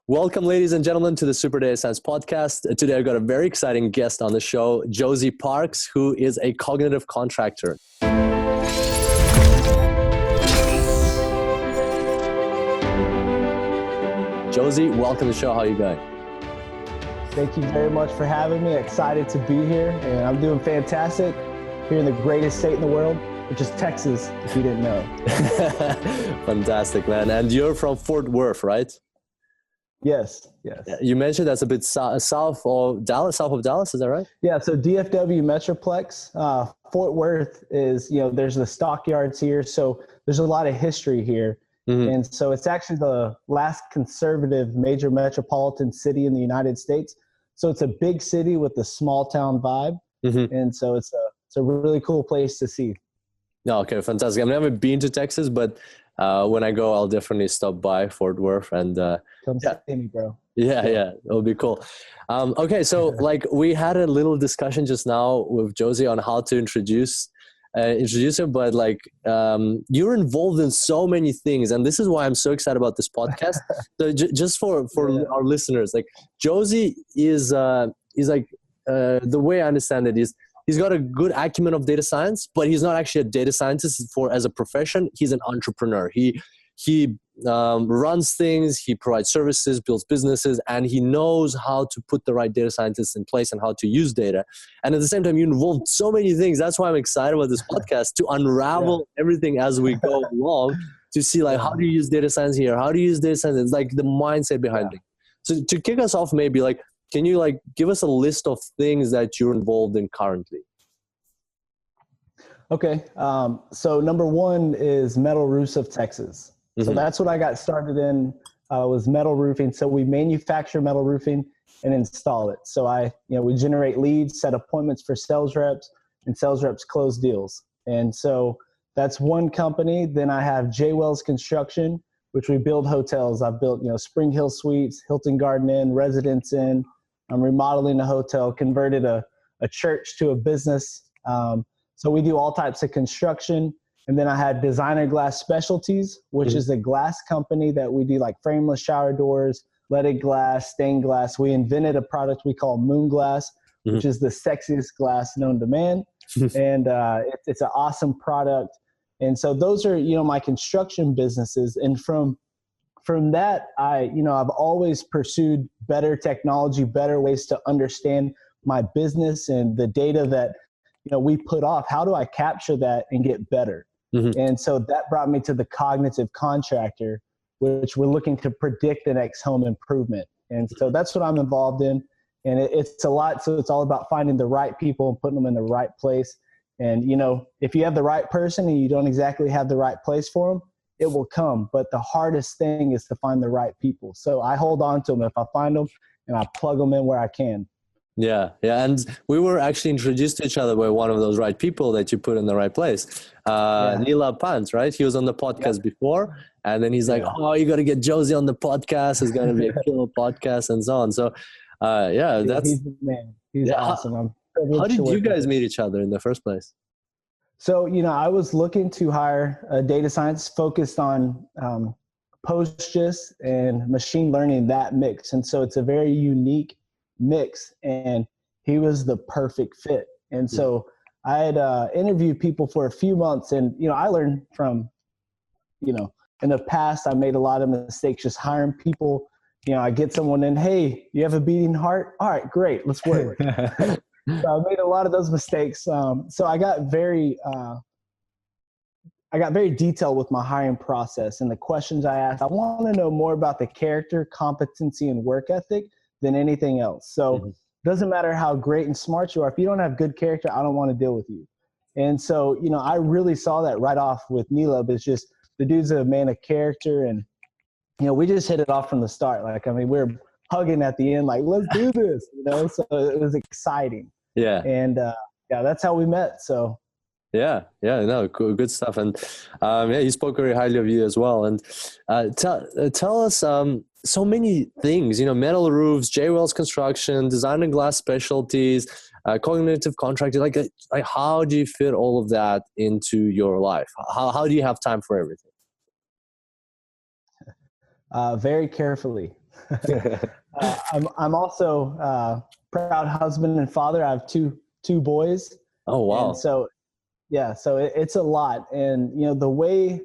Welcome, ladies and gentlemen, to the Super Data Science Podcast. Today, I've got a very exciting guest on the show, Josey Parks, who is a cognitive contractor. Josie, welcome to the show. How are you going? Thank you very much for having me. Excited to be here, and I'm doing fantastic here in the greatest state in the world, which is Texas, if you didn't know. Fantastic, man. And you're from Fort Worth, right? Yes. You mentioned that's a bit south of Dallas, is that right? Yeah, so DFW Metroplex. Fort Worth is, there's the stockyards here, so there's a lot of history here. Mm-hmm. And so it's actually the last conservative major metropolitan city in the United States. So it's a big city with a small town vibe. Mm-hmm. And so it's a really cool place to see. Okay, fantastic. I've never been to Texas, but when I go, I'll definitely stop by Fort Worth and come see me, bro. Yeah, it'll be cool. Okay, so we had a little discussion just now with Josie on how to introduce her, but you're involved in so many things, and this is why I'm so excited about this podcast. So just for our listeners, Josie is the way I understand it is he's got a good acumen of data science, but he's not actually a data scientist as a profession. He's an entrepreneur. He runs things, he provides services, builds businesses, and he knows how to put the right data scientists in place and how to use data. And at the same time, you involve so many things. That's why I'm excited about this podcast, to unravel everything as we go along, to see how do you use data science here? How do you use data science? It's the mindset behind it. So to kick us off, maybe can you give us a list of things that you're involved in currently? Okay. So number one is metal roofs of Texas. So that's what I got started in, was metal roofing. So we manufacture metal roofing and install it. So we generate leads, set appointments for sales reps, and sales reps close deals. And so that's one company. Then I have J Wells Construction, which we build hotels. I've built, Spring Hill Suites, Hilton Garden Inn, Residence Inn. I'm remodeling a hotel, converted a church to a business. So we do all types of construction. And then I had Designer Glass Specialties, which is a glass company that we do frameless shower doors, leaded glass, stained glass. We invented a product we call Moon Glass, which is the sexiest glass known to man. And it's an awesome product. And so those are, my construction businesses. And from that, I've always pursued better technology, better ways to understand my business and the data that, we put off. How do I capture that and get better? And so that brought me to the cognitive contractor, which we're looking to predict the next home improvement. And so that's what I'm involved in. And it's a lot. So it's all about finding the right people and putting them in the right place. And, if you have the right person and you don't exactly have the right place for them, it will come. But the hardest thing is to find the right people. So I hold on to them if I find them, and I plug them in where I can. Yeah. And we were actually introduced to each other by one of those right people that you put in the right place. Neela Pant, right? He was on the podcast before, and then he's like, "Oh, you got to get Josie on the podcast. It's going to be a killer podcast," and so on. So, he's the man. He's awesome. How did you guys meet each other in the first place? So, I was looking to hire a data science focused on PostGIS and machine learning, that mix. And so it's a very unique mix, and he was the perfect fit. And so I had interviewed people for a few months, and I learned from in the past I made a lot of mistakes just hiring people. I get someone in, hey, you have a beating heart, all right, great, let's work. So I made a lot of those mistakes. So I got very detailed with my hiring process and the questions I asked. I want to know more about the character, competency, and work ethic than anything else. So it doesn't matter how great and smart you are. If you don't have good character, I don't want to deal with you. And so, I really saw that right off with Neela. It's just the dude's a man of character, and, we just hit it off from the start. We're hugging at the end, let's do this, so it was exciting. Yeah. And that's how we met. So no, cool, good stuff. And he spoke very highly of you as well. And tell us so many things, metal roofs, J Wells Construction, Designer Glass Specialties, cognitive contractor. How do you fit all of that into your life? How do you have time for everything? Very carefully. I'm also proud husband and father. I have two boys. Oh, wow. And so, yeah, so it's a lot. And, you know, the way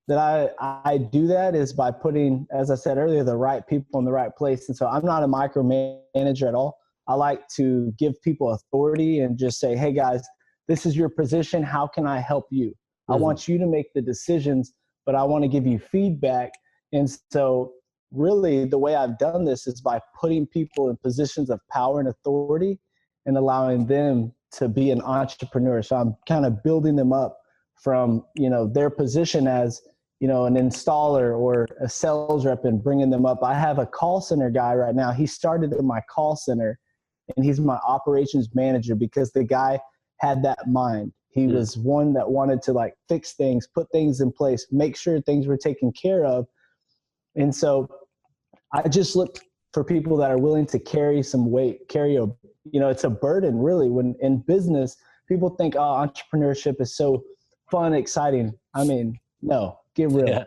that I do that is by putting, as I said earlier, the right people in the right place. And so I'm not a micromanager at all. I like to give people authority and just say, hey guys, this is your position. How can I help you? I want you to make the decisions, but I want to give you feedback. And so really the way I've done this is by putting people in positions of power and authority and allowing them to be an entrepreneur. So I'm kind of building them up from, you know, their position as, you know, an installer or a sales rep and bringing them up. I have a call center guy right now. He started in my call center and he's my operations manager because the guy had that mind. He was one that wanted to like fix things, put things in place, make sure things were taken care of. And so I just look for people that are willing to carry some weight, you know, it's a burden really. When in business, people think, oh, entrepreneurship is so fun, exciting. I mean, no, get real. Yeah.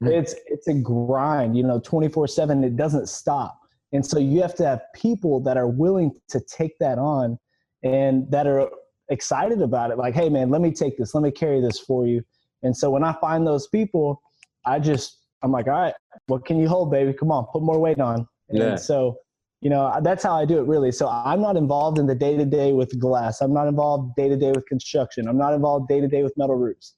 It's a grind, you know, 24/7, it doesn't stop. And so you have to have people that are willing to take that on and that are excited about it. Like, hey man, let me take this, let me carry this for you. And so when I find those people, I'm like, all right, what can you hold, baby? Come on, put more weight on. And so, you know, that's how I do it really. So I'm not involved in the day-to-day with glass. I'm not involved day-to-day with construction. I'm not involved day-to-day with metal roofs.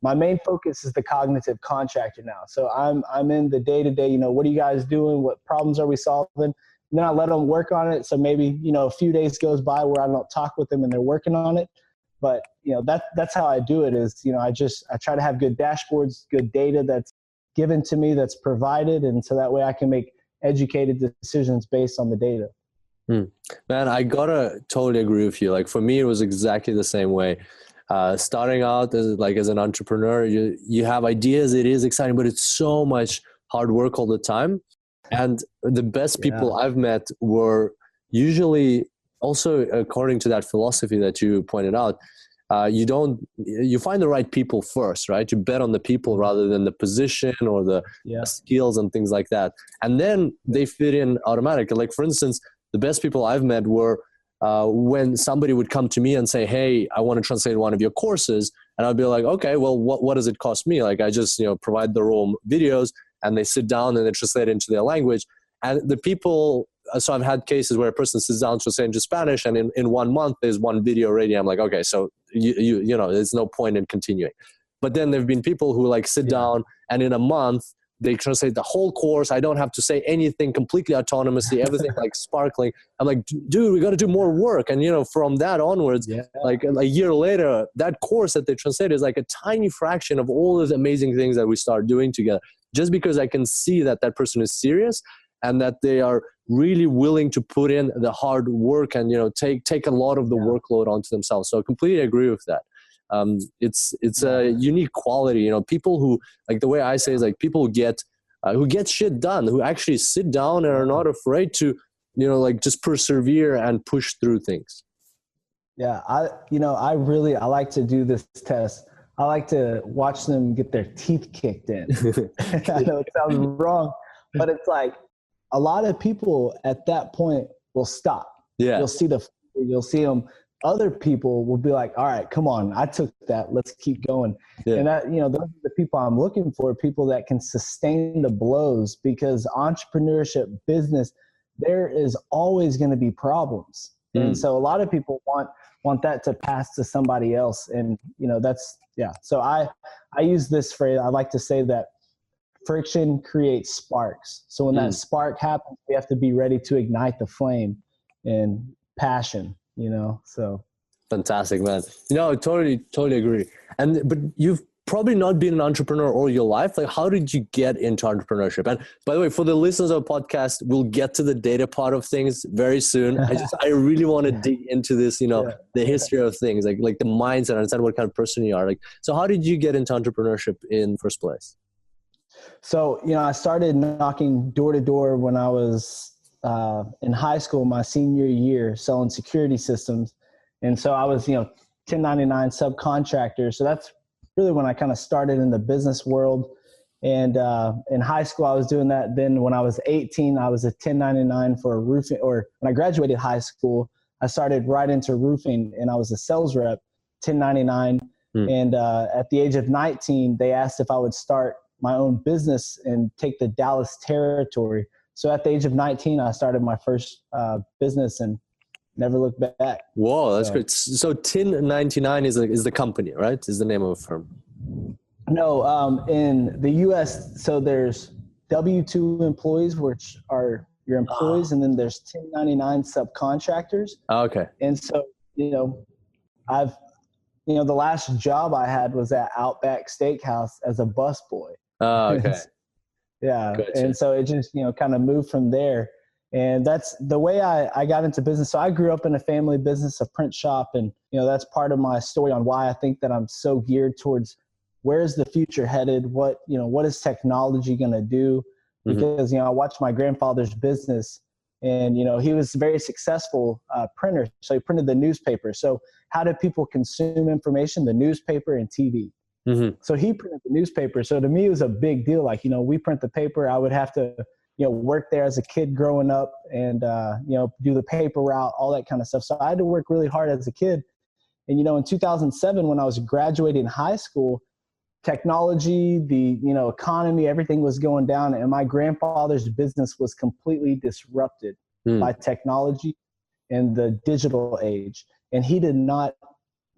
My main focus is the cognitive contractor now. So I'm in the day-to-day, you know, what are you guys doing? What problems are we solving? And then I let them work on it. So maybe, you know, a few days goes by where I don't talk with them and they're working on it. But, you know, that's how I do it is, you know, I try to have good dashboards, good data that's given to me, that's provided. And so that way I can make educated decisions based on the data. Man, I gotta totally agree with you. Like for me, it was exactly the same way. Starting out as an entrepreneur, you have ideas, it is exciting, but it's so much hard work all the time. And the best people I've met were usually also according to that philosophy that you pointed out. You find the right people first, right? You bet on the people rather than the position or the skills and things like that. And then they fit in automatically. Like for instance, the best people I've met were when somebody would come to me and say, hey, I want to translate one of your courses. And I'd be like, okay, well, what does it cost me? Like I just, you know, provide the raw videos and they sit down and they translate it into their language. And the people, so I've had cases where a person sits down to say into Spanish and in 1 month, there's one video already. I'm like, okay, so you know, there's no point in continuing. But then there've been people who like sit down and in a month, they translate the whole course. I don't have to say anything, completely autonomously, everything like sparkling. I'm like, dude, we got to do more work. And, you know, from that onwards, like a year later, that course that they translated is like a tiny fraction of all those amazing things that we start doing together. Just because I can see that that person is serious and that they are really willing to put in the hard work and, you know, take a lot of the workload onto themselves. So I completely agree with that. It's a unique quality, you know, people who, like the way I say is like people who get shit done, who actually sit down and are not afraid to, you know, like just persevere and push through things. Yeah. I like to do this test. I like to watch them get their teeth kicked in. I know it sounds wrong, but it's like a lot of people at that point will stop. Yeah. You'll see them. Other people will be like, all right, come on, I took that, let's keep going. Yeah. And that, you know, those are the people I'm looking for, people that can sustain the blows, because entrepreneurship, business, there is always going to be problems. And so a lot of people want that to pass to somebody else. And, you know, so I use this phrase. I like to say that friction creates sparks. So when that spark happens, we have to be ready to ignite the flame and passion. You know, so fantastic, man. You know, I totally agree. But you've probably not been an entrepreneur all your life. Like, how did you get into entrepreneurship? And by the way, for the listeners of the podcast, we'll get to the data part of things very soon. I really want to dig into this, you know, the history of things, like the mindset, understand what kind of person you are. Like, so how did you get into entrepreneurship in first place? So, you know, I started knocking door to door when I was in high school, my senior year, selling security systems. And so I was, you know, 1099 subcontractor. So that's really when I kind of started in the business world. And in high school, I was doing that. Then when I was 18, I was a 1099 for a roofing, or when I graduated high school, I started right into roofing and I was a sales rep, 1099. And at the age of 19, they asked if I would start my own business and take the Dallas territory. So at the age of 19, I started my first business and never looked back. Whoa, that's great. So 1099 is the company, right? Is the name of a firm? No, in the U.S., so there's W-2 employees, which are your employees, and then there's 1099 subcontractors. Okay. And so, the last job I had was at Outback Steakhouse as a busboy. Oh, okay. Yeah. Gotcha. And so it just, kind of moved from there. And that's the way I got into business. So I grew up in a family business, a print shop. And, that's part of my story on why I think that I'm so geared towards where's the future headed? What is technology going to do? Because, I watched my grandfather's business and, he was a very successful printer. So he printed the newspaper. So how did people consume information? The newspaper and TV. So he printed the newspaper. So to me, it was a big deal. Like, we print the paper. I would have to, work there as a kid growing up and, do the paper route, all that kind of stuff. So I had to work really hard as a kid. And, in 2007, when I was graduating high school, technology, the, economy, everything was going down. And my grandfather's business was completely disrupted by technology and the digital age. And he did not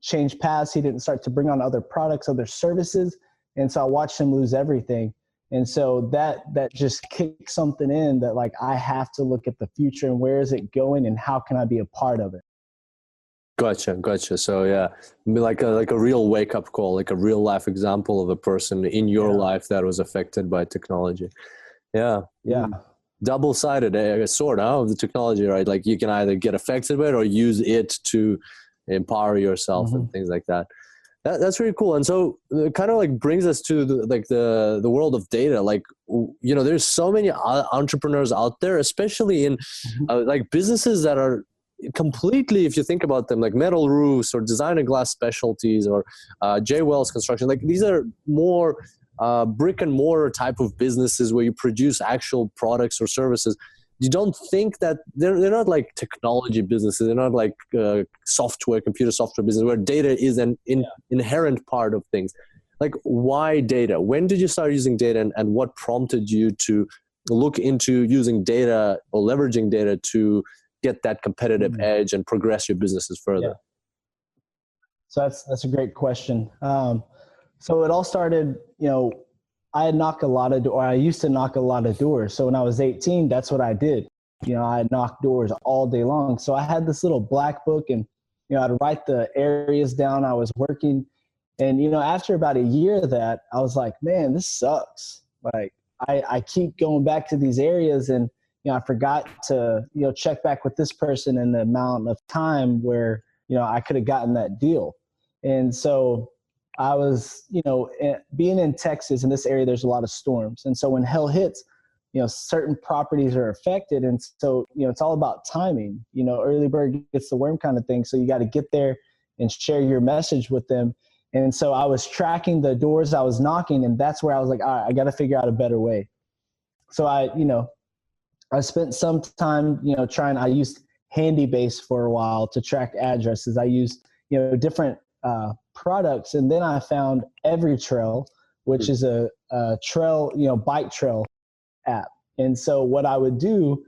change paths. He didn't start to bring on other products, other services. And so I watched him lose everything. And so that just kicked something in that like, I have to look at the future and where is it going and how can I be a part of it? Gotcha. So yeah, like a real wake up call, like a real life example of a person in your life that was affected by technology. Yeah. Double-sided sword of the technology, right? Like you can either get affected by it or use it to empower yourself and things like that. That's really cool. And so it kind of like brings us to the world of data. Like, there's so many entrepreneurs out there, especially in like businesses that are completely, if you think about them, like metal roofs or design and glass specialties or J Wells construction, like these are more brick and mortar type of businesses where you produce actual products or services. You don't think that they're not like technology businesses. They're not like computer software business where data is an inherent part of things. Like why data? When did you start using data and what prompted you to look into using data or leveraging data to get that competitive edge and progress your businesses further? So that's a great question. So it all started, I used to knock a lot of doors. So when I was 18, that's what I did. I knocked doors all day long. So I had this little black book and, I'd write the areas down I was working. And, after about a year of that, I was like, man, this sucks. Like I keep going back to these areas and, I forgot to, check back with this person and the amount of time where, I could have gotten that deal. And so I was, being in Texas in this area, there's a lot of storms. And so when hell hits, certain properties are affected. And so, it's all about timing, early bird gets the worm kind of thing. So you got to get there and share your message with them. And so I was tracking the doors I was knocking. And that's where I was like, all right, I got to figure out a better way. So I spent some time, I used HandyBase for a while to track addresses. I used, different products. And then I found EveryTrail, which is a trail, bike trail app. And so what I would do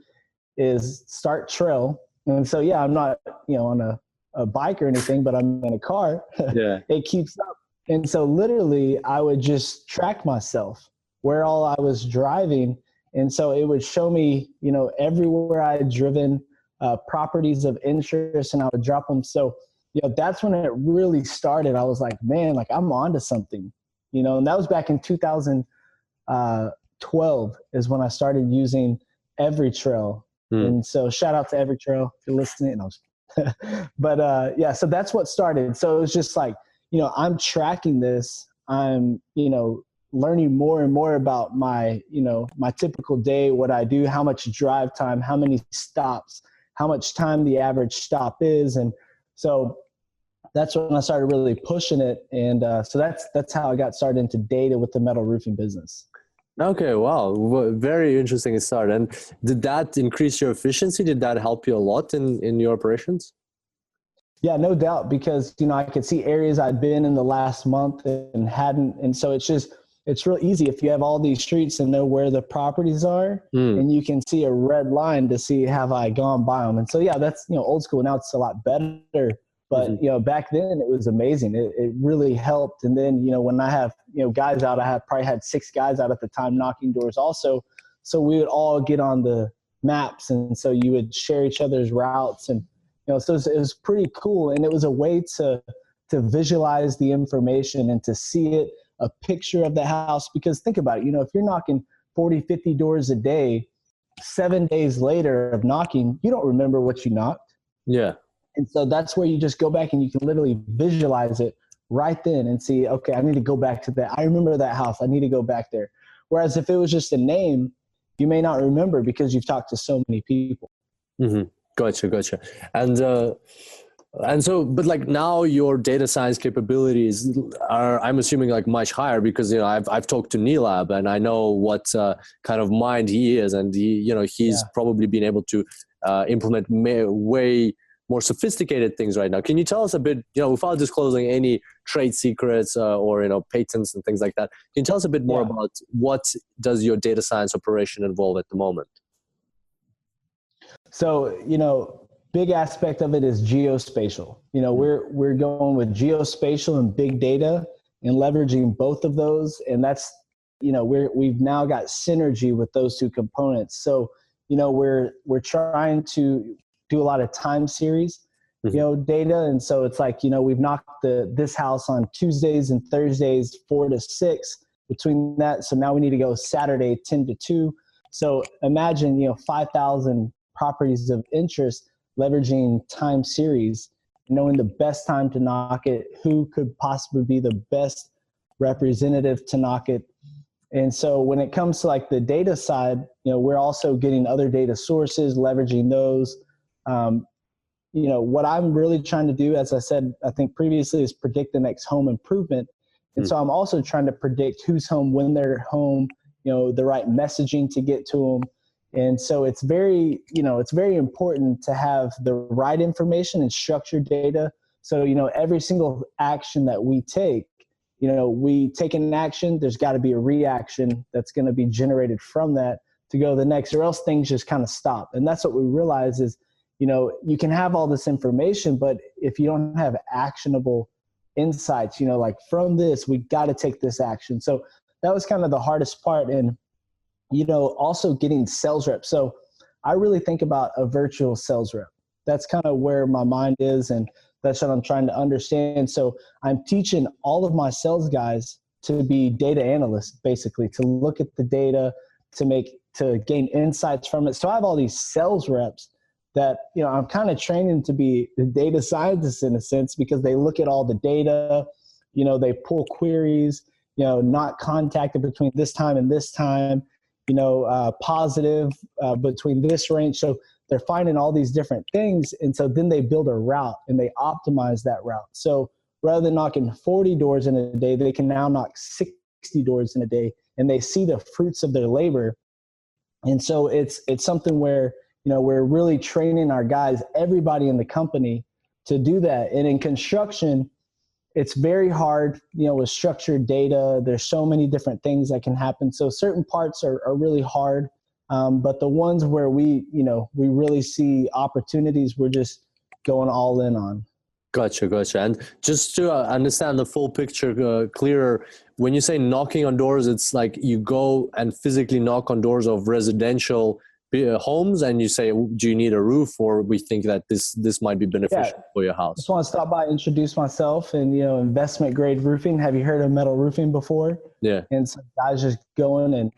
is start trail. And so, I'm not, on a bike or anything, but I'm in a car. It keeps up. And so literally I would just track myself where all I was driving. And so it would show me, everywhere I had driven, properties of interest, and I would drop them. So, that's when it really started. I was like, man, like I'm onto something, and that was back in 2012 is when I started using EveryTrail. And so shout out to EveryTrail if you're listening. But so that's what started. So it was just like, I'm tracking this. I'm, learning more and more about my, my typical day, what I do, how much drive time, how many stops, how much time the average stop is. And so that's when I started really pushing it. And so that's how I got started into data with the metal roofing business. Okay, wow, very interesting start. And did that increase your efficiency? Did that help you a lot in your operations? Yeah, no doubt, because I could see areas I'd been in the last month and hadn't, and so it's real easy if you have all these streets and know where the properties are, Mm. and you can see a red line to see have I gone by them. And so yeah, that's old school. Now it's a lot better, but Hmm. back then it was amazing. It really helped. And then when I have guys out, probably had 6 guys out at the time knocking doors also, so we would all get on the maps, and so you would share each other's routes. And so it was pretty cool, and it was a way to visualize the information and to see it, a picture of the house. Because think about it, if you're knocking 40, 50 doors a day, 7 days later of knocking, you don't remember what you knocked. Yeah. And so that's where you just go back and you can literally visualize it right then and see, okay, I need to go back to that. I remember that house. I need to go back there. Whereas if it was just a name, you may not remember because you've talked to so many people. Mm-hmm. Gotcha. And so, but like now your data science capabilities are, I'm assuming, like much higher, because I've talked to Neelab and I know what kind of mind he is, and he's probably been able to implement way more sophisticated things right now. Can you tell us a bit, without disclosing any trade secrets or patents and things like that? Can you tell us a bit more about what does your data science operation involve at the moment? So, big aspect of it is geospatial. We're going with geospatial and big data and leveraging both of those. And that's, we've now got synergy with those two components. So, we're trying to do a lot of time series, data. And so it's like, we've knocked this house on Tuesdays and Thursdays, 4 to 6 between that. So now we need to go Saturday, 10 to 2. So imagine, 5,000 properties of interest, leveraging time series, knowing the best time to knock it, who could possibly be the best representative to knock it. And so when it comes to like the data side, we're also getting other data sources, leveraging those. What I'm really trying to do, as I said, I think previously, is predict the next home improvement. And so I'm also trying to predict who's home, when they're home, the right messaging to get to them. And so it's very important to have the right information and structured data. So, every single action that we take an action, there's got to be a reaction that's going to be generated from that to go to the next, or else things just kind of stop. And that's what we realize is, you can have all this information, but if you don't have actionable insights, like from this, we got to take this action. So that was kind of the hardest part. And also getting sales reps. So I really think about a virtual sales rep. That's kind of where my mind is, and that's what I'm trying to understand. So I'm teaching all of my sales guys to be data analysts, basically, to look at the data, to gain insights from it. So I have all these sales reps that, I'm kind of training to be the data scientists in a sense, because they look at all the data, they pull queries, not contacted between this time and this time, positive between this range. So they're finding all these different things. And so then they build a route and they optimize that route. So rather than knocking 40 doors in a day, they can now knock 60 doors in a day, and they see the fruits of their labor. And so it's something where, we're really training our guys, everybody in the company, to do that. And in construction, it's very hard, with structured data. There's so many different things that can happen. So certain parts are really hard. But the ones where we really see opportunities, we're just going all in on. Gotcha. And just to understand the full picture clearer, when you say knocking on doors, it's like you go and physically knock on doors of residential homes and you say, do you need a roof, or we think that this might be beneficial for your house? Just want to stop by, introduce myself, and investment grade roofing. Have you heard of metal roofing before? Yeah. And so guys just going and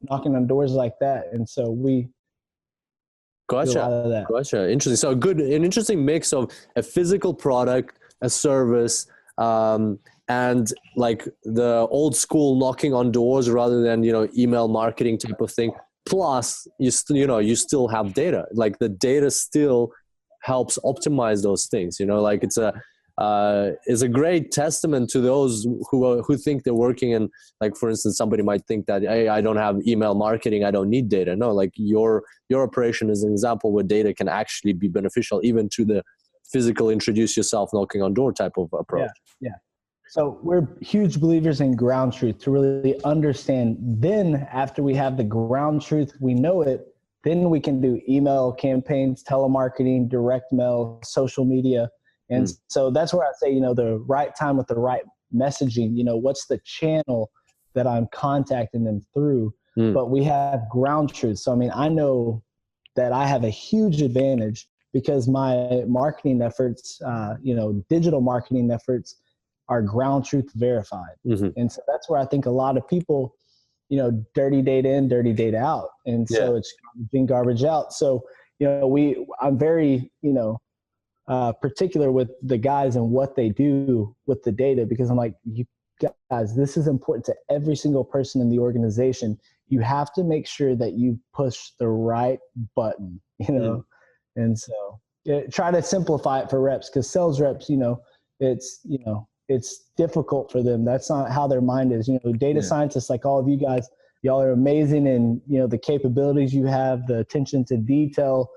knocking on doors like that, and so we Gotcha. do a lot of that. Gotcha. Interesting. So an interesting mix of a physical product, a service, and like the old school knocking on doors rather than email marketing type of thing. Plus, you still have data. Like the data still helps optimize those things. Like it's is a great testament to those who think they're working in, like, for instance, somebody might think that, hey, I don't have email marketing, I don't need data. No, like your operation is an example where data can actually be beneficial, even to the physical introduce yourself, knocking on door type of approach. Yeah. So we're huge believers in ground truth to really understand. Then after we have the ground truth, we know it, then we can do email campaigns, telemarketing, direct mail, social media. And so that's where I say, the right time with the right messaging, what's the channel that I'm contacting them through, but we have ground truth. So, I mean, I know that I have a huge advantage because my marketing efforts, digital marketing efforts are ground truth verified. And so that's where I think a lot of people, dirty data in, dirty data out. And so it's garbage in, garbage out. So, I'm very, particular with the guys and what they do with the data, because I'm like, you guys, this is important to every single person in the organization. You have to make sure that you push the right button, and so try to simplify it for reps, because sales reps, it's difficult for them. That's not how their mind is. Data scientists, like all of you guys, y'all are amazing, and the capabilities you have, the attention to detail.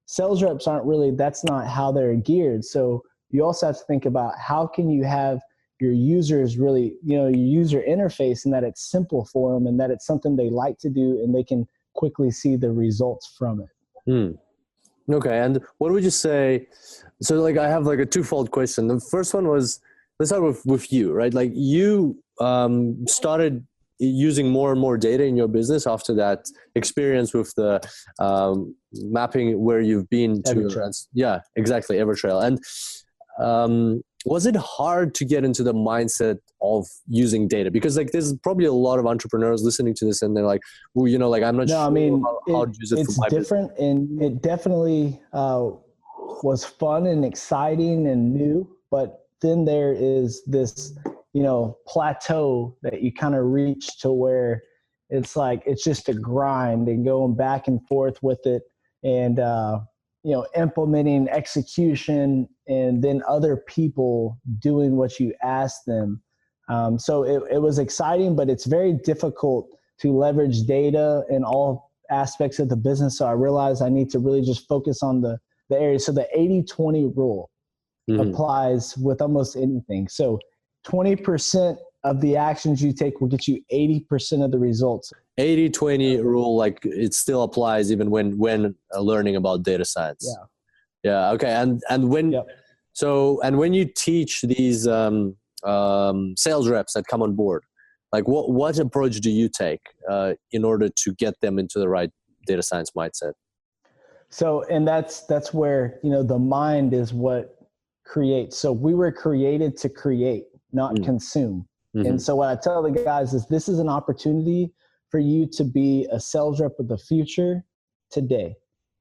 Sales reps aren't really, that's not how they're geared. So you also have to think about how can you have your users really, your user interface, and that it's simple for them and that it's something they like to do and they can quickly see the results from it. Okay. And what would you say? So like, I have like a twofold question. The first one was, let's start with you, right? Like you started using more and more data in your business after that experience with the mapping where you've been to. Yeah, exactly. Evertrail. And was it hard to get into the mindset of using data? Because like there's probably a lot of entrepreneurs listening to this and they're like, well, I'm not sure how to use it for my different business. And it definitely was fun and exciting and new, but then there is this plateau that you kind of reach to where it's like, it's just a grind and going back and forth with it and, implementing execution and then other people doing what you ask them. So it was exciting, but it's very difficult to leverage data in all aspects of the business. So I realized I need to really just focus on the area. So the 80-20 rule applies with almost anything. So 20% of the actions you take will get you 80% of the results. 80-20 rule, like it still applies even when learning about data science. Yeah. Okay. And when and when you teach these sales reps that come on board, like what approach do you take in order to get them into the right data science mindset? So, and that's where the mind is what creates. So we were created to create, not consume. And so what I tell the guys is this is an opportunity for you to be a sales rep of the future today.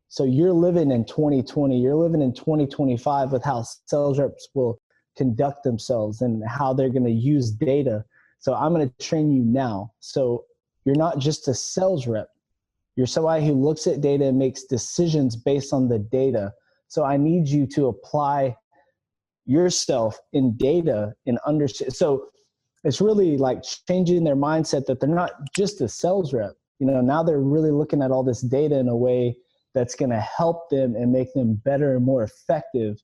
So you're living in 2020, you're living in 2025 with how sales reps will conduct themselves and how they're going to use data. So I'm going to train you now. So you're not just a sales rep. You're somebody who looks at data and makes decisions based on the data. So I need you to apply yourself in data and understand. So it's really like changing their mindset that they're not just a sales rep. Now they're really looking at all this data in a way that's going to help them and make them better and more effective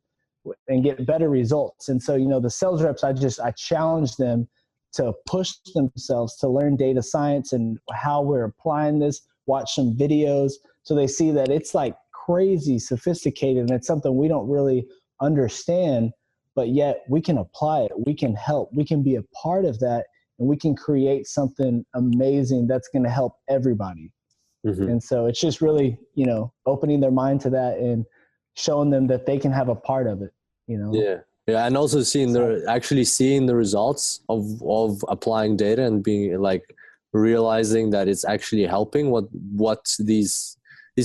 and get better results. And so, the sales reps, I challenge them to push themselves to learn data science and how we're applying this, watch some videos so they see that it's like crazy sophisticated and it's something we don't really understand. But yet we can apply it. We can help. We can be a part of that, and we can create something amazing that's going to help everybody. And so it's just really, opening their mind to that and showing them that they can have a part of it. Yeah, and also seeing the results of applying data and being like realizing that it's actually helping. What these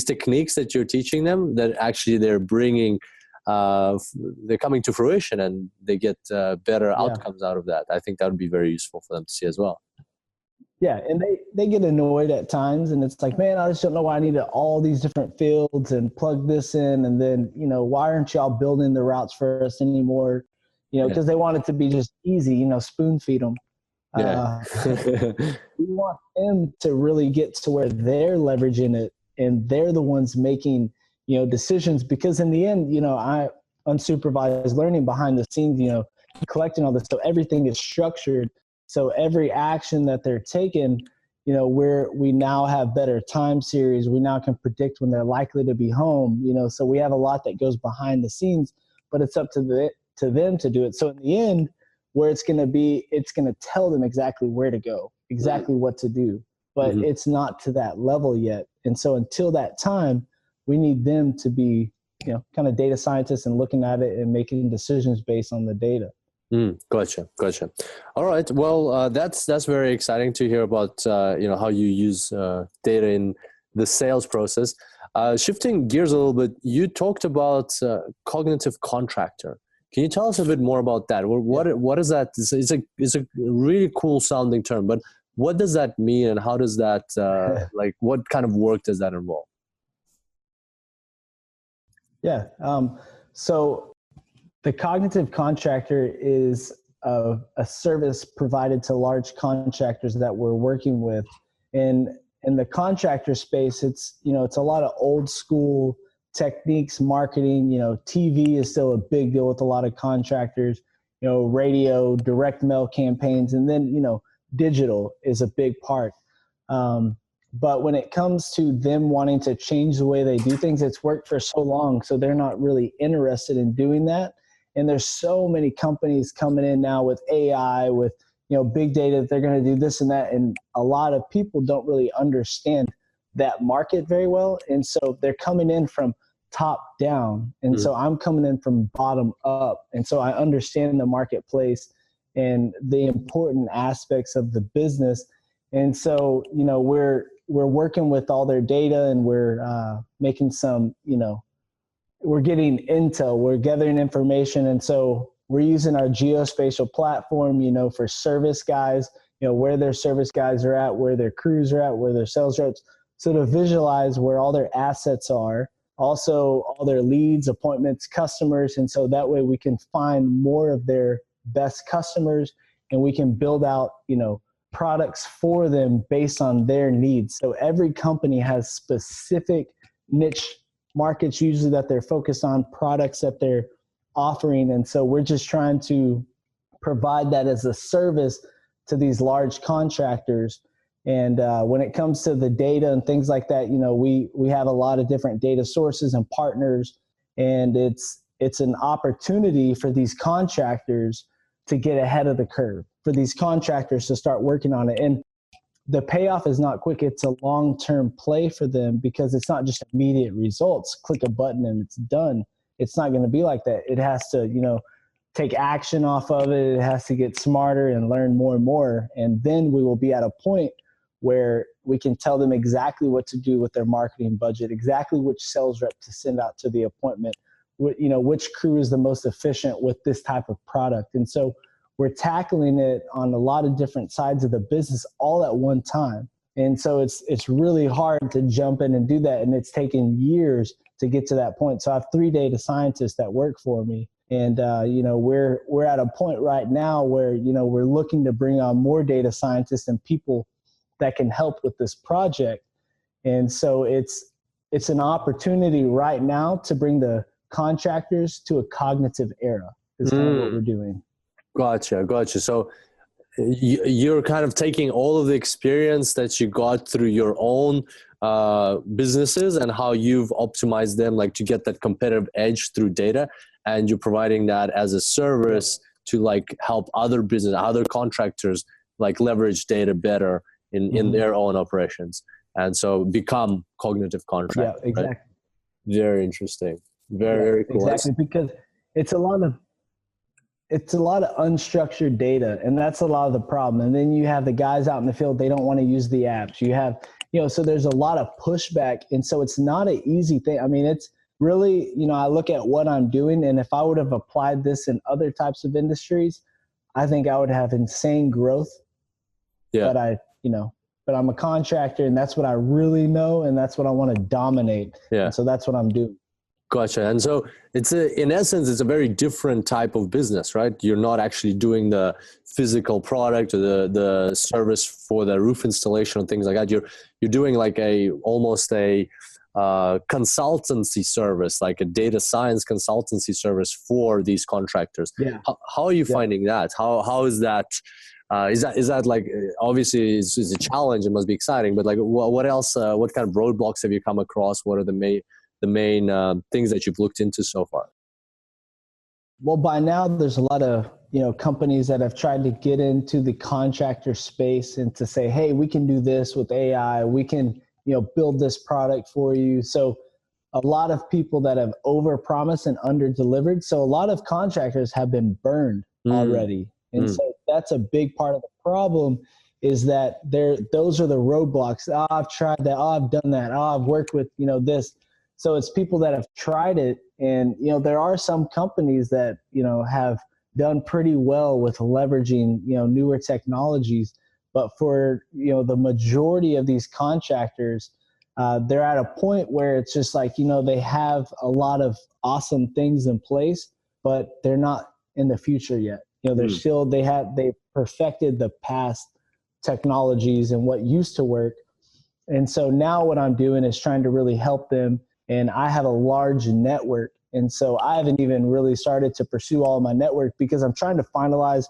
techniques that you're teaching them, that actually they're bringing. They're coming to fruition and they get better outcomes out of that. I think that would be very useful for them to see as well. Yeah, and they get annoyed at times, and it's like, man, I just don't know why I need all these different fields and plug this in, and then why aren't y'all building the routes for us anymore? because they want it to be just easy, spoon feed them. Yeah. We want them to really get to where they're leveraging it and they're the ones making, decisions, because in the end, I unsupervised learning behind the scenes, collecting all this. So everything is structured. So every action that they're taking, we now have better time series. We now can predict when they're likely to be home, so we have a lot that goes behind the scenes, but it's up to them to do it. So in the end, where it's going to be, it's going to tell them exactly where to go, exactly what to do, but it's not to that level yet. And so until that time, we need them to be, kind of data scientists and looking at it and making decisions based on the data. Gotcha. All right. Well, that's very exciting to hear about, how you use data in the sales process. Shifting gears a little bit, you talked about cognitive contractor. Can you tell us a bit more about that? What is that? It's a really cool sounding term, but what does that mean, and how does that what kind of work does that involve? Yeah. So the cognitive contractor is a service provided to large contractors that we're working with. In the contractor space, it's a lot of old school techniques, marketing. TV is still a big deal with a lot of contractors. Radio, direct mail campaigns, and then digital is a big part. But when it comes to them wanting to change the way they do things, it's worked for so long, so they're not really interested in doing that. And there's so many companies coming in now with AI, with big data, that they're going to do this and that, and a lot of people don't really understand that market very well, and so they're coming in from top down, and so I'm coming in from bottom up, and so I understand the marketplace and the important aspects of the business. And so we're working with all their data, and we're making some we're getting intel, we're gathering information, and so we're using our geospatial platform for service guys, where their service guys are at, where their crews are at, where their sales reps, so to visualize where all their assets are, also all their leads, appointments, customers. And so that way we can find more of their best customers, and we can build out, products for them based on their needs. So every company has specific niche markets usually that they're focused on, products that they're offering. And so we're just trying to provide that as a service to these large contractors. And when it comes to the data and things like that, we have a lot of different data sources and partners, and it's an opportunity for these contractors to get ahead of the curve, for these contractors to start working on it. And the payoff is not quick. It's a long-term play for them, because it's not just immediate results. Click a button and it's done. It's not going to be like that. It has to, take action off of it. It has to get smarter and learn more and more. And then we will be at a point where we can tell them exactly what to do with their marketing budget, exactly which sales rep to send out to the appointment, which crew is the most efficient with this type of product. And so we're tackling it on a lot of different sides of the business all at one time. And so it's really hard to jump in and do that. And it's taken years to get to that point. So I have 3 data scientists that work for me. And, we're at a point right now where, we're looking to bring on more data scientists and people that can help with this project. And so it's an opportunity right now to bring the contractors to a cognitive era is kind of what we're doing. Gotcha. So you're kind of taking all of the experience that you got through your own businesses and how you've optimized them, like to get that competitive edge through data, and you're providing that as a service to help other contractors leverage data better in their own operations, and so become cognitive contractors. Yeah, exactly. Right? Very interesting. Very cool. Exactly, because it's a lot of unstructured data, and that's a lot of the problem. And then you have the guys out in the field, they don't want to use the apps. You have, so there's a lot of pushback. And so it's not an easy thing. I mean, it's really, I look at what I'm doing, and if I would have applied this in other types of industries, I think I would have insane growth. Yeah. But I'm a contractor, and that's what I really know, and that's what I want to dominate. Yeah. And so that's what I'm doing. Gotcha. And so in essence, it's a very different type of business, right? You're not actually doing the physical product or the service for the roof installation and things like that. You're doing like almost a consultancy service, like a data science consultancy service for these contractors. Yeah. How are you finding that? How is that? Is that like, obviously it's a challenge, it must be exciting, but like what else, what kind of roadblocks have you come across? What are the main things that you've looked into so far? Well, by now there's a lot of, companies that have tried to get into the contractor space and to say, hey, we can do this with AI. We can, build this product for you. So a lot of people that have overpromised and under-delivered. So a lot of contractors have been burned already. And so that's a big part of the problem, is that those are the roadblocks. Oh, I've tried that. Oh, I've done that. Oh, I've worked with, this. So it's people that have tried it. And, there are some companies that, have done pretty well with leveraging, newer technologies. But for, the majority of these contractors, they're at a point where it's just like, they have a lot of awesome things in place, but they're not in the future yet. They're still, they perfected the past technologies and what used to work. And so now what I'm doing is trying to really help them. And I have a large network. And so I haven't even really started to pursue all of my network, because I'm trying to finalize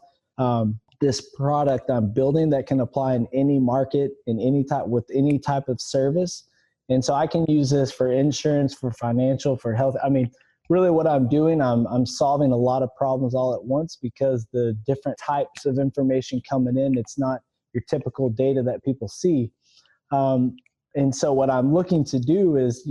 this product I'm building that can apply in any market, in any type, with any type of service. And so I can use this for insurance, for financial, for health. I mean, really what I'm doing, I'm solving a lot of problems all at once, because the different types of information coming in, it's not your typical data that people see. And so what I'm looking to do is,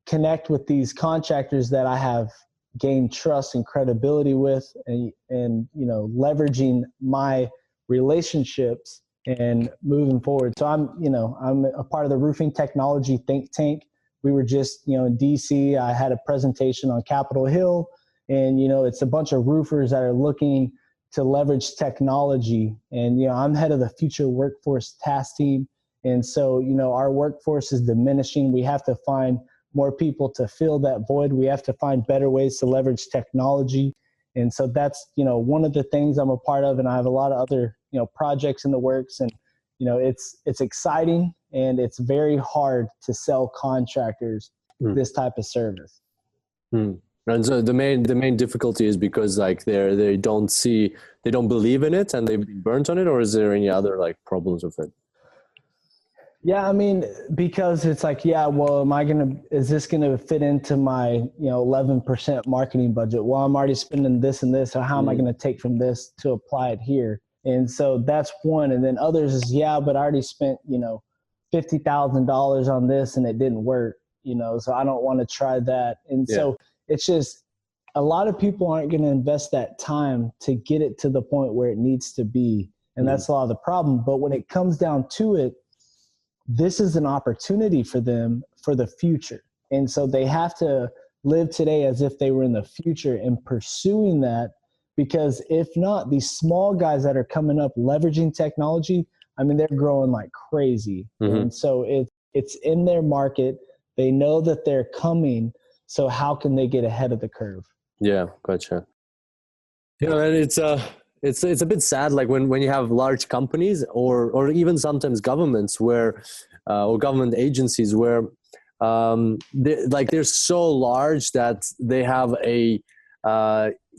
connect with these contractors that I have gained trust and credibility with, and leveraging my relationships and moving forward. So I'm a part of the roofing technology think tank. We were just, in DC, I had a presentation on Capitol Hill, and, it's a bunch of roofers that are looking to leverage technology. And, I'm head of the future workforce task team. And so, our workforce is diminishing. We have to find more people to fill that void. We have to find better ways to leverage technology. And so that's, one of the things I'm a part of. And I have a lot of other, projects in the works. And, it's exciting, and it's very hard to sell contractors this type of service. And so the main difficulty is because like they don't believe in it and they've been burnt on it, or is there any other like problems with it? Yeah, I mean, because it's like, yeah, well, is this going to fit into my, 11% marketing budget? Well, I'm already spending this and this, so how am I going to take from this to apply it here? And so that's one. And then others is, yeah, but I already spent, $50,000 on this and it didn't work, so I don't want to try that. And so it's just, a lot of people aren't going to invest that time to get it to the point where it needs to be. And that's a lot of the problem. But when it comes down to it, this is an opportunity for them for the future. And so they have to live today as if they were in the future and pursuing that, because if not, these small guys that are coming up leveraging technology, I mean, they're growing like crazy. And so it's in their market. They know that they're coming. So how can they get ahead of the curve? Yeah, gotcha. And it's a bit sad, like when you have large companies or even sometimes governments where or government agencies where they're so large that they have a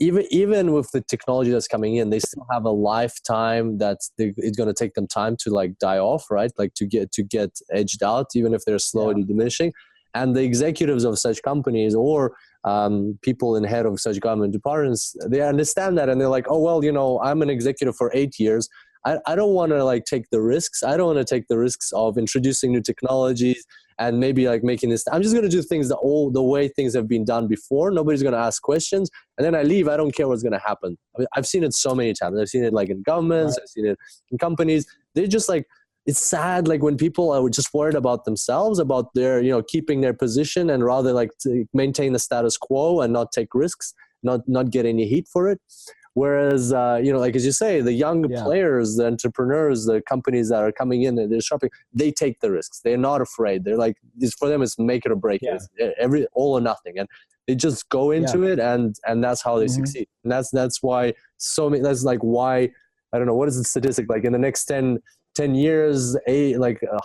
even with the technology that's coming in, they still have a lifetime it's going to take them time to like die off, right? Like to get edged out, even if they're slowly diminishing. And the executives of such companies or people in head of such government departments, they understand that, and they're like, oh, well, I'm an executive for 8 years. I don't want to like take the risks. I don't want to take the risks of introducing new technologies and maybe like making this. I'm just going to do things the way things have been done before. Nobody's going to ask questions. And then I leave. I don't care what's going to happen. I mean, I've seen it so many times. I've seen it like in governments. I've seen it in companies. They just like, it's sad, like when people are just worried about themselves, about their, keeping their position, and rather like to maintain the status quo and not take risks, not get any heat for it. Whereas, like as you say, the young players, the entrepreneurs, the companies that are coming in and they're shopping, they take the risks. They're not afraid. They're like, for them, it's make it or break it. It's all or nothing. And they just go into it, and that's how they succeed. And that's why that's like why, I don't know, what is the statistic? Like in the next 10 years,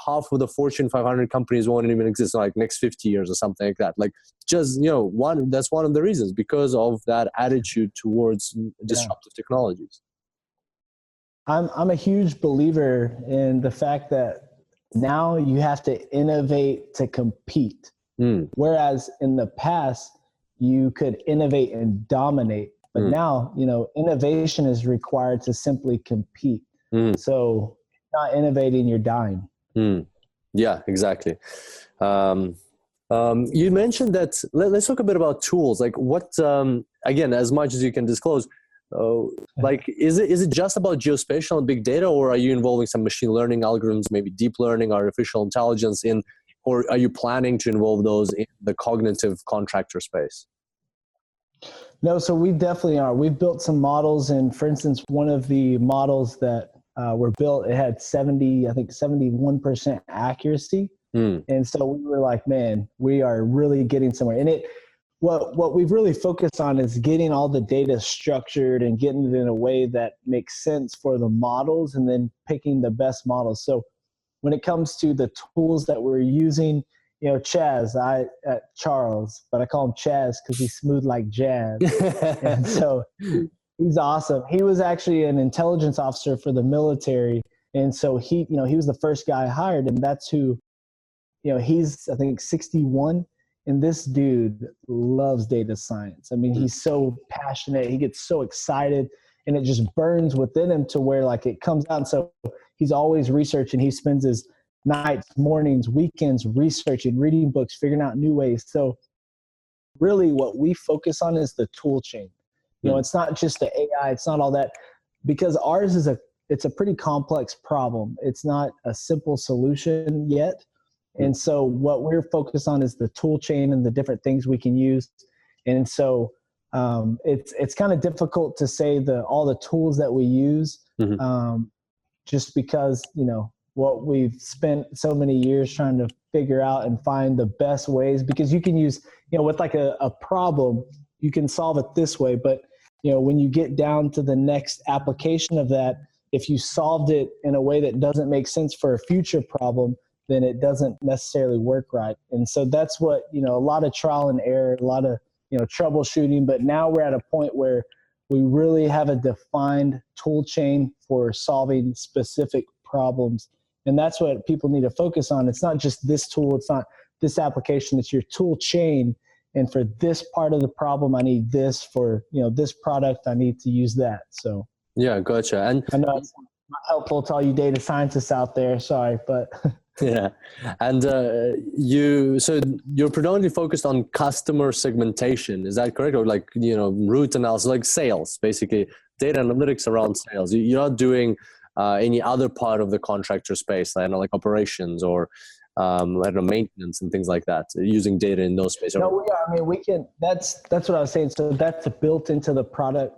half of the Fortune 500 companies won't even exist, like next 50 years or something like that. Like just, that's one of the reasons, because of that attitude towards disruptive technologies. I'm a huge believer in the fact that now you have to innovate to compete. Whereas in the past, you could innovate and dominate. But now, innovation is required to simply compete. So not innovating, you're dying. Yeah, exactly. You mentioned that, let's talk a bit about tools. Like what, again, as much as you can disclose, like, is it just about geospatial and big data, or are you involving some machine learning algorithms, maybe deep learning, artificial intelligence or are you planning to involve those in the cognitive contractor space? No, so we definitely are. We've built some models, and for instance, one of the models that were built, it had 71% accuracy. And so we were like, man, we are really getting somewhere. And what we've really focused on is getting all the data structured and getting it in a way that makes sense for the models, and then picking the best models. So when it comes to the tools that we're using, Charles, but I call him Chaz because he's smooth like jazz. And so he's awesome. He was actually an intelligence officer for the military. And so he was the first guy I hired, and that's who, he's, I think, 61. And this dude loves data science. I mean, he's so passionate. He gets so excited, and it just burns within him to where like it comes out. And so he's always researching. He spends his nights, mornings, weekends researching, reading books, figuring out new ways. So really what we focus on is the tool chain. It's not just the AI, it's not all that, because ours it's a pretty complex problem. It's not a simple solution yet. And so what we're focused on is the tool chain and the different things we can use. And so it's kind of difficult to say all the tools that we use, just because, what we've spent so many years trying to figure out and find the best ways, because you can use, with like a problem, you can solve it this way. But, when you get down to the next application of that, if you solved it in a way that doesn't make sense for a future problem, then it doesn't necessarily work right. And so that's what, a lot of trial and error, a lot of, troubleshooting. But now we're at a point where we really have a defined tool chain for solving specific problems. And that's what people need to focus on. It's not just this tool. It's not this application. It's your tool chain. And for this part of the problem, I need this. For, this product, I need to use that. So yeah, gotcha. And I know it's not helpful to all you data scientists out there. Sorry, but yeah. And so you're predominantly focused on customer segmentation. Is that correct? Or like, root analysis, like sales, basically data analytics around sales. You're not doing any other part of the contractor space, I don't know, like operations or I don't know, maintenance and things like that, using data in those spaces. No, we are. I mean, we can. That's what I was saying. So that's built into the product,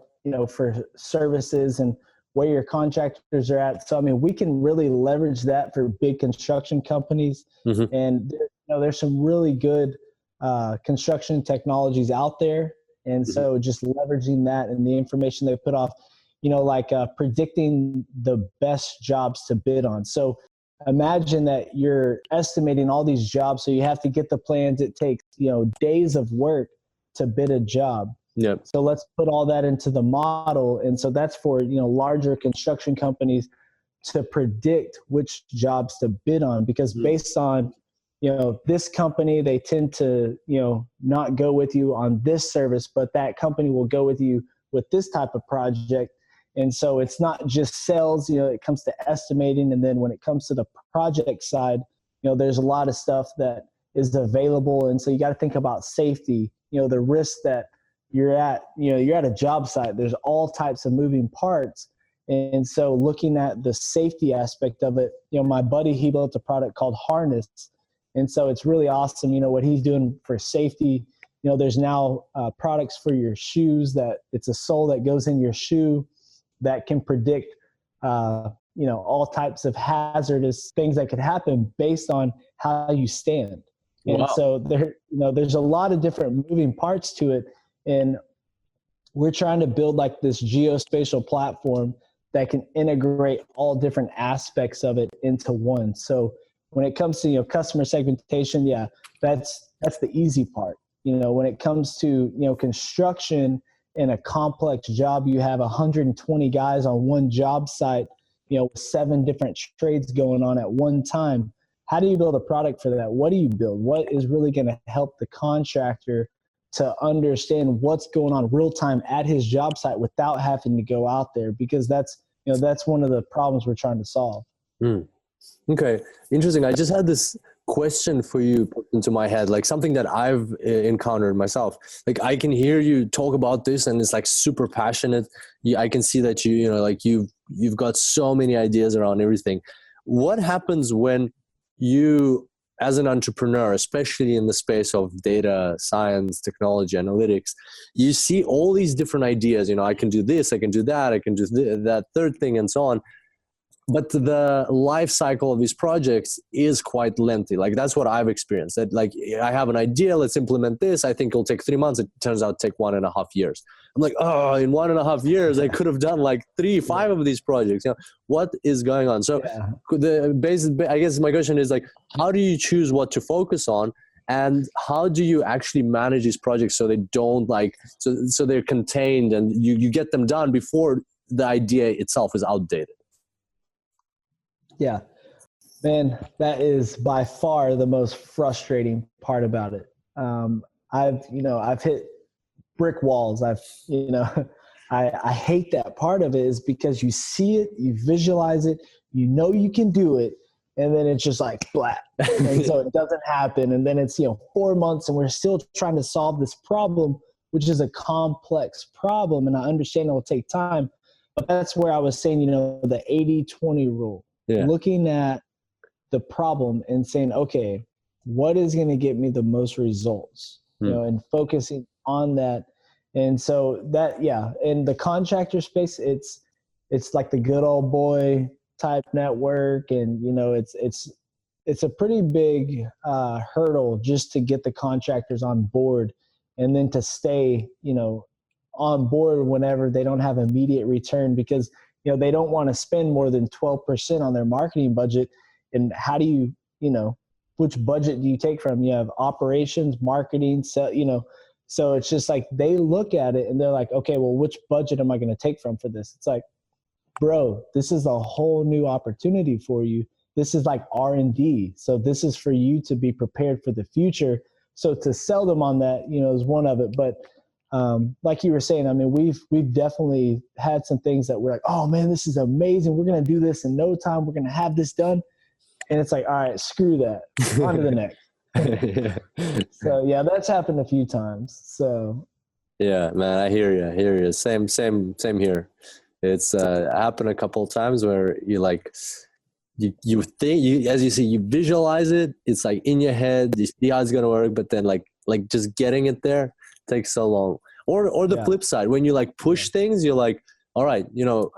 for services and where your contractors are at. So I mean, we can really leverage that for big construction companies. And there's some really good construction technologies out there. And so just leveraging that and the information they put off, like predicting the best jobs to bid on. So imagine that you're estimating all these jobs. So you have to get the plans. It takes, days of work to bid a job. Yep. So let's put all that into the model. And so that's for, larger construction companies to predict which jobs to bid on, because based on, this company, they tend to, not go with you on this service, but that company will go with you with this type of project. And so it's not just sales, it comes to estimating. And then when it comes to the project side, there's a lot of stuff that is available. And so you got to think about safety, the risk that you're at a job site. There's all types of moving parts. And so looking at the safety aspect of it, my buddy, he built a product called Harness. And so it's really awesome, what he's doing for safety. there's now products for your shoes that it's a sole that goes in your shoe that can predict, all types of hazardous things that could happen based on how you stand. And Wow. so there's a lot of different moving parts to it. And we're trying to build like this geospatial platform that can integrate all different aspects of it into one. So when it comes to, customer segmentation, yeah, that's the easy part. When it comes to, construction in a complex job, you have 120 guys on one job site, with 7 different trades going on at one time. How do you build a product for that? What do you build? What is really going to help the contractor to understand what's going on real time at his job site without having to go out there? Because that's one of the problems we're trying to solve. Okay, interesting. I just had this question for you put into my head, like something that I've encountered myself. Like I can hear you talk about this and it's like super passionate. I can see that you've got so many ideas around everything. What happens when you, as an entrepreneur, especially in the space of data science, technology, analytics, you see all these different ideas, I can do this, I can do that, I can do that third thing and so on. But the life cycle of these projects is quite lengthy. Like that's what I've experienced. That like I have an idea, let's implement this. I think it'll take 3 months. It turns out to take 1.5 years. I'm like, oh, in 1.5 years, I could have done like 3-5 of these projects. What is going on? So I guess my question is like, how do you choose what to focus on? And how do you actually manage these projects so they don't so they're contained and you get them done before the idea itself is outdated? Yeah, man, that is by far the most frustrating part about it. I've hit brick walls. I hate that part of it is because you see it, you visualize it, you can do it. And then it's just like flat. And so it doesn't happen. And then it's, 4 months and we're still trying to solve this problem, which is a complex problem. And I understand it will take time, but that's where I was saying, the 80-20 rule. Yeah. Looking at the problem and saying, okay, what is going to get me the most results, and focusing on that. And so that, in the contractor space, it's like the good old boy type network. And, it's a pretty big hurdle just to get the contractors on board and then to stay, on board whenever they don't have immediate return because, they don't want to spend more than 12% on their marketing budget. And how do you, which budget do you take from? You have operations, marketing, so it's just like they look at it and they're like, okay, well, which budget am I going to take from for this? It's like, bro, this is a whole new opportunity for you. This is like R&D. So this is for you to be prepared for the future. So to sell them on that, is one of it. But like you were saying, I mean, we've definitely had some things that we're like, oh man, this is amazing. We're going to do this in no time. We're going to have this done. And it's like, all right, screw that. On to the next. So yeah, that's happened a few times. So yeah, man, I hear you. Same here. It's happened a couple of times where you think, as you see, you visualize it. It's like in your head, you see how it's going to work, but then like just getting it there takes so long. Or the flip side, when you push things, you're like, all right,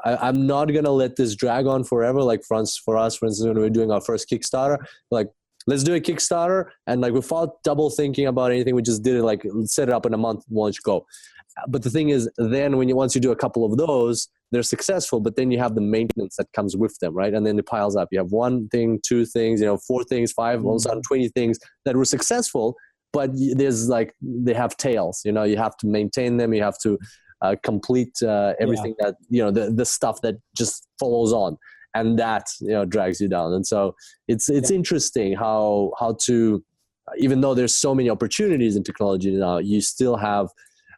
I'm not going to let this drag on forever. Like for us, for instance, when we were doing our first Kickstarter, let's do a Kickstarter. And without double thinking about anything, we just did it, set it up in a month, launch, go. But the thing is, then once you do a couple of those, they're successful, but then you have the maintenance that comes with them, right? And then it piles up. You have 1 thing, 2 things, 4 things, 5, all of a sudden 20 things that were successful, but there's they have tails. You have to maintain them. You have to complete everything that the stuff that just follows on, and that drags you down. And so it's interesting how to, even though there's so many opportunities in technology now, you still have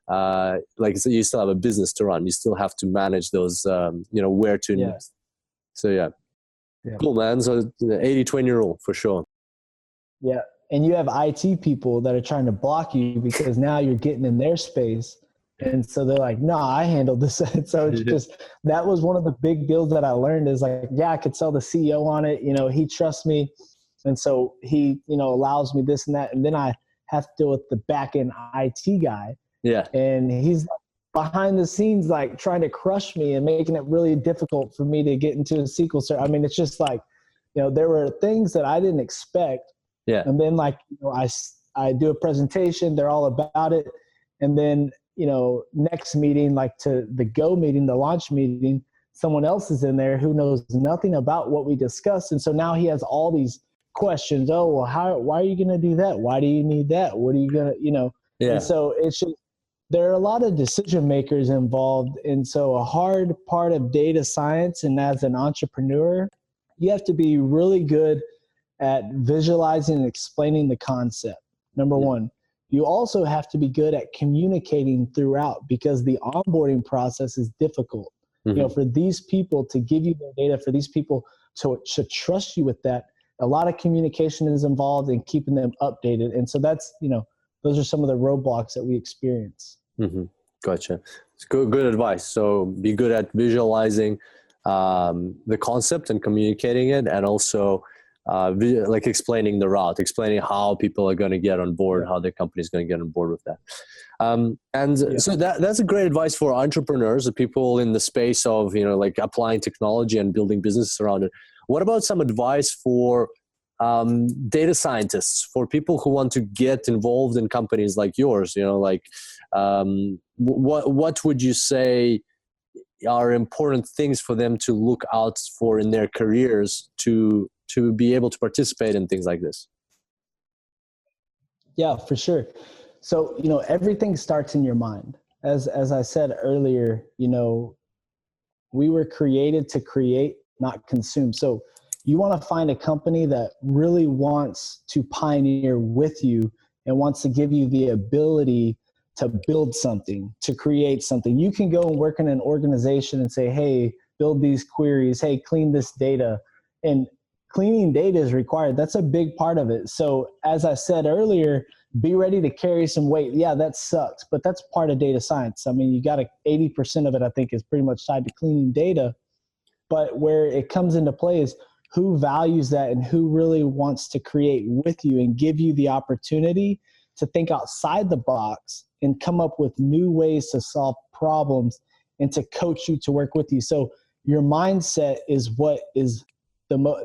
you still have a business to run. You still have to manage those where to invest. So yeah. Cool, man. So the 80-20 rule for sure. Yeah. And you have IT people that are trying to block you because now you're getting in their space. And so they're like, no, I handled this. So it's just, that was one of the big deals that I learned is I could sell the CEO on it. He trusts me. And so he, allows me this and that. And then I have to deal with the back end IT guy. Yeah. And he's behind the scenes, like trying to crush me and making it really difficult for me to get into a SQL server. I mean, it's just like, there were things that I didn't expect. Yeah. And then I do a presentation, they're all about it. And then, next meeting, like to the go meeting, the launch meeting, someone else is in there who knows nothing about what we discussed. And so now he has all these questions. Oh, well, why are you going to do that? Why do you need that? What are you going to, Yeah. And so it's just, there are a lot of decision makers involved. And so a hard part of data science, and as an entrepreneur, you have to be really good at visualizing and explaining the concept. Number one. You also have to be good at communicating throughout, because the onboarding process is difficult. For these people to give you their data, for these people to trust you with that, a lot of communication is involved in keeping them updated. And so that's, those are some of the roadblocks that we experience. Gotcha. It's good advice. So be good at visualizing the concept and communicating it, and also like explaining the route, explaining how people are going to get on board, how the company is going to get on board with that. So that's a great advice for entrepreneurs, the people in the space of, like applying technology and building businesses around it. What about some advice for data scientists, for people who want to get involved in companies like yours? What would you say are important things for them to look out for in their careers to be able to participate in things like this? Yeah, for sure. So, everything starts in your mind. As I said earlier, we were created to create, not consume. So you want to find a company that really wants to pioneer with you and wants to give you the ability to build something, to create something. You can go and work in an organization and say, hey, build these queries, hey, clean this data. And cleaning data is required. That's a big part of it. So as I said earlier, be ready to carry some weight. Yeah, that sucks, but that's part of data science. I mean, you got 80% of it, I think, is pretty much tied to cleaning data. But where it comes into play is who values that and who really wants to create with you and give you the opportunity to think outside the box and come up with new ways to solve problems and to coach you, to work with you. So your mindset is what is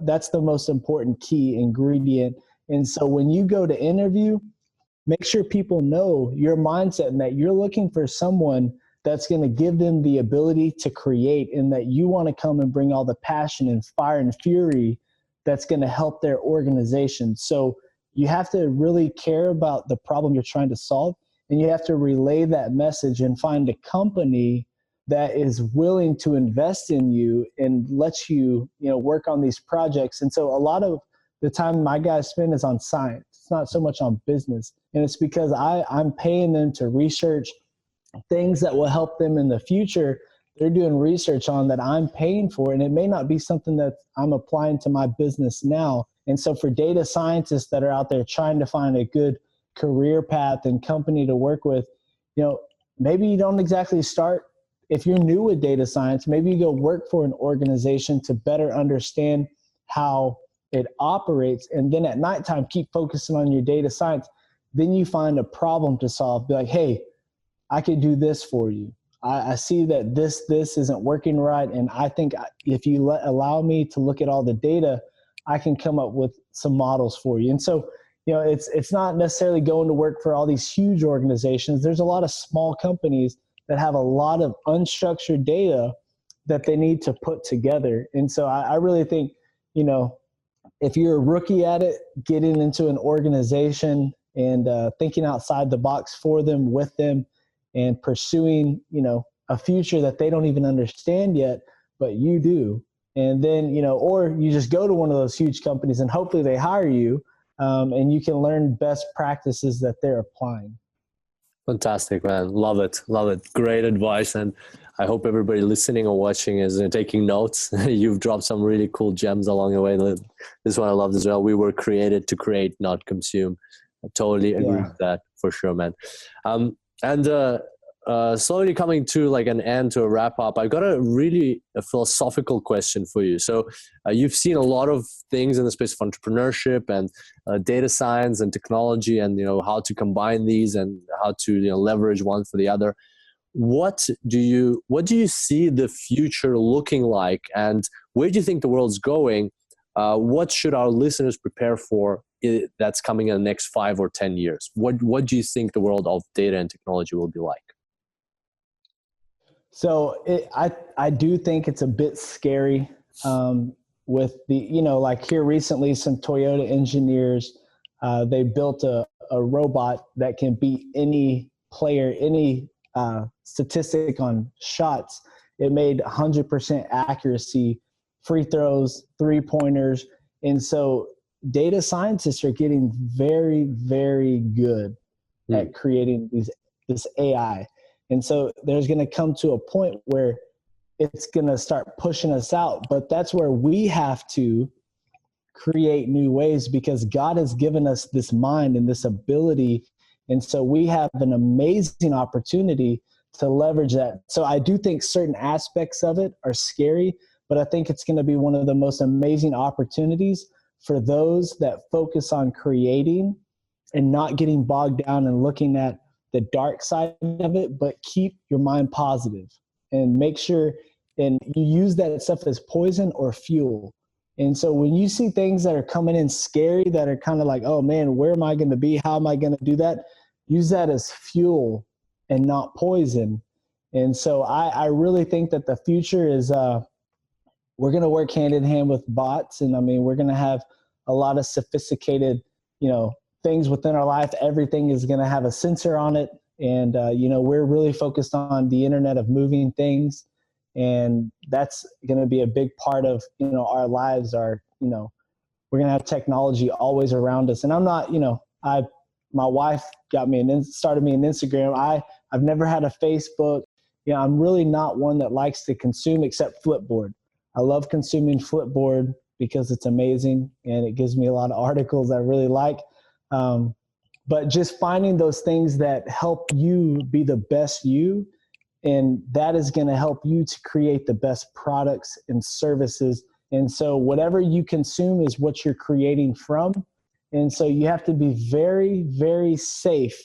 that's the most important key ingredient. And so when you go to interview, make sure people know your mindset and that you're looking for someone that's going to give them the ability to create, and that you want to come and bring all the passion and fire and fury that's going to help their organization. So you have to really care about the problem you're trying to solve, and you have to relay that message and find a company that is willing to invest in you and let you, work on these projects. And so a lot of the time my guys spend is on science. It's not so much on business. And it's because I'm paying them to research things that will help them in the future. They're doing research on that I'm paying for, and it may not be something that I'm applying to my business now. And so for data scientists that are out there trying to find a good career path and company to work with, maybe you don't exactly start. If you're new with data science, maybe you go work for an organization to better understand how it operates. And then at nighttime, keep focusing on your data science. Then you find a problem to solve. Be like, hey, I could do this for you. I see that this isn't working right. And I think if you allow me to look at all the data, I can come up with some models for you. And so, it's not necessarily going to work for all these huge organizations. There's a lot of small companies that have a lot of unstructured data that they need to put together. And so I really think, if you're a rookie at it, getting into an organization and thinking outside the box for them, with them, and pursuing, a future that they don't even understand yet, but you do. And then, or you just go to one of those huge companies and hopefully they hire you, and you can learn best practices that they're applying. Fantastic, man. Love it. Love it. Great advice. And I hope everybody listening or watching is taking notes. You've dropped some really cool gems along the way. This is what I love as well. We were created to create, not consume. I totally agree with that for sure, man. slowly coming to like an end, to a wrap up, I've got a philosophical question for you. So you've seen a lot of things in the space of entrepreneurship and data science and technology, and how to combine these and how to leverage one for the other. What do you see the future looking like, and where do you think the world's going? What should our listeners prepare for that's coming in the next 5 or 10 years? What do you think the world of data and technology will be like? So I do think it's a bit scary with the, like here recently, some Toyota engineers, they built a robot that can beat any player, any statistic on shots. It made 100% accuracy, free throws, 3-pointers. And so data scientists are getting very, very good at creating this AI. And so there's going to come to a point where it's going to start pushing us out. But that's where we have to create new ways, because God has given us this mind and this ability. And so we have an amazing opportunity to leverage that. So I do think certain aspects of it are scary, but I think it's going to be one of the most amazing opportunities for those that focus on creating and not getting bogged down and looking at the dark side of it, but keep your mind positive and make sure, and you use that stuff as poison or fuel. And so when you see things that are coming in scary, that are kind of like, oh man, where am I going to be? How am I going to do that? Use that as fuel and not poison. And so I really think that the future is, we're going to work hand in hand with bots. And I mean, we're going to have a lot of sophisticated, things within our life. Everything is going to have a sensor on it. And, we're really focused on the Internet of moving things. And that's going to be a big part of, our lives are, we're going to have technology always around us. And I'm not, my wife started me on Instagram. I've never had a Facebook. I'm really not one that likes to consume except Flipboard. I love consuming Flipboard because it's amazing and it gives me a lot of articles I really like. But just finding those things that help you be the best you, and that is going to help you to create the best products and services. And so whatever you consume is what you're creating from. And so you have to be very, very safe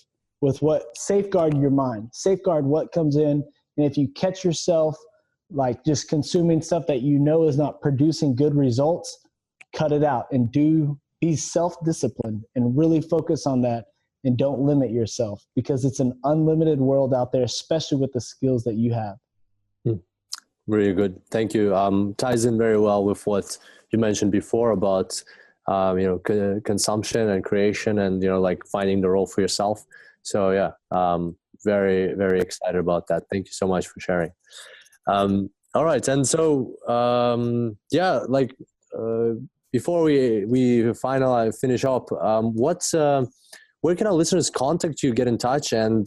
with safeguard your mind, safeguard what comes in. And if you catch yourself like just consuming stuff that is not producing good results, cut it out and be self-disciplined and really focus on that, and don't limit yourself, because it's an unlimited world out there, especially with the skills that you have. Really good. Thank you. Ties in very well with what you mentioned before about, consumption and creation and, like finding the role for yourself. So yeah, very, very excited about that. Thank you so much for sharing. All right. And so, before we finish up, where can our listeners contact you, get in touch, and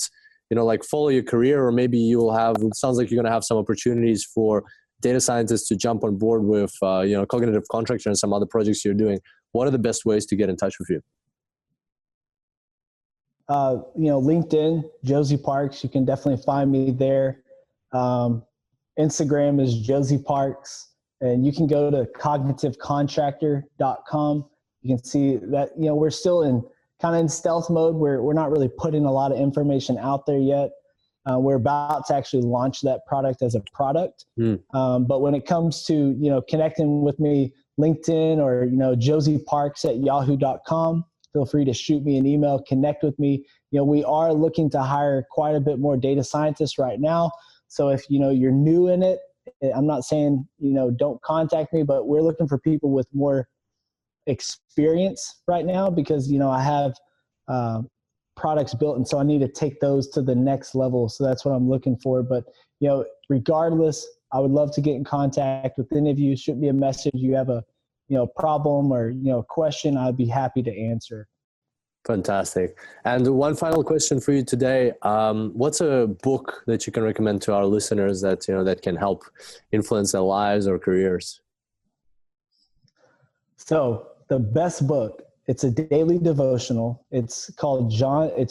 follow your career? Or maybe it sounds like you're going to have some opportunities for data scientists to jump on board with Cognitive Contractor and some other projects you're doing. What are the best ways to get in touch with you? LinkedIn, Josey Parks. You can definitely find me there. Instagram is Josey Parks. And you can go to cognitivecontractor.com. You can see that, we're still in stealth mode where we're not really putting a lot of information out there yet. We're about to actually launch that product as a product. But when it comes to, connecting with me, LinkedIn or, joseyparks@yahoo.com, feel free to shoot me an email, connect with me. We are looking to hire quite a bit more data scientists right now. So if, you're new in it, I'm not saying, don't contact me, but we're looking for people with more experience right now, because, I have products built, and so I need to take those to the next level. So that's what I'm looking for. But, regardless, I would love to get in contact with any of you. Shoot me a message. You have a, problem or, question, I'd be happy to answer. Fantastic. And one final question for you today. What's a book that you can recommend to our listeners that, that can help influence their lives or careers? So the best book, it's a daily devotional. It's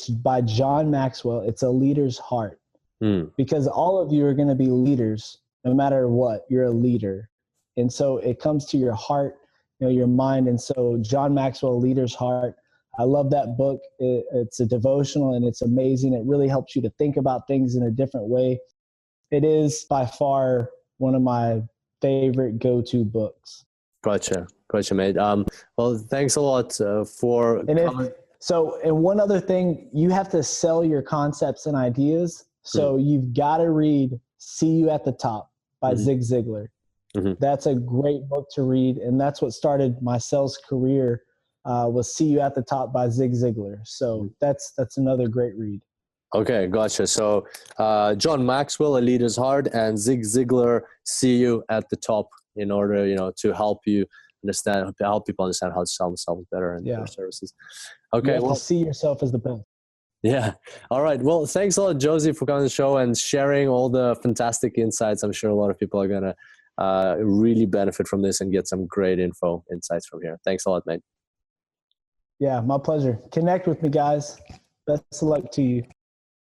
by John Maxwell. It's A Leader's Heart. because all of you are going to be leaders, no matter what. You're a leader, and so it comes to your heart, your mind. And so John Maxwell, Leader's Heart. I love that book. It's a devotional and it's amazing. It really helps you to think about things in a different way. It is by far one of my favorite go-to books. Gotcha, mate. Well, thanks a lot for coming. And one other thing, you have to sell your concepts and ideas. So you've got to read See You at the Top by Zig Ziglar. That's a great book to read. And that's what started my sales career, was See You at the Top by Zig Ziglar. So that's another great read. Okay, gotcha. So John Maxwell, A Leader's Heart, and Zig Ziglar, See You at the Top, in order, to help you understand, to help people understand how to sell themselves better and their services. Okay. You have to see yourself as the best. Yeah. All right. Well, thanks a lot, Josie, for coming on the show and sharing all the fantastic insights. I'm sure a lot of people are going to really benefit from this and get some great insights from here. Thanks a lot, mate. Yeah, my pleasure. Connect with me, guys. Best of luck to you.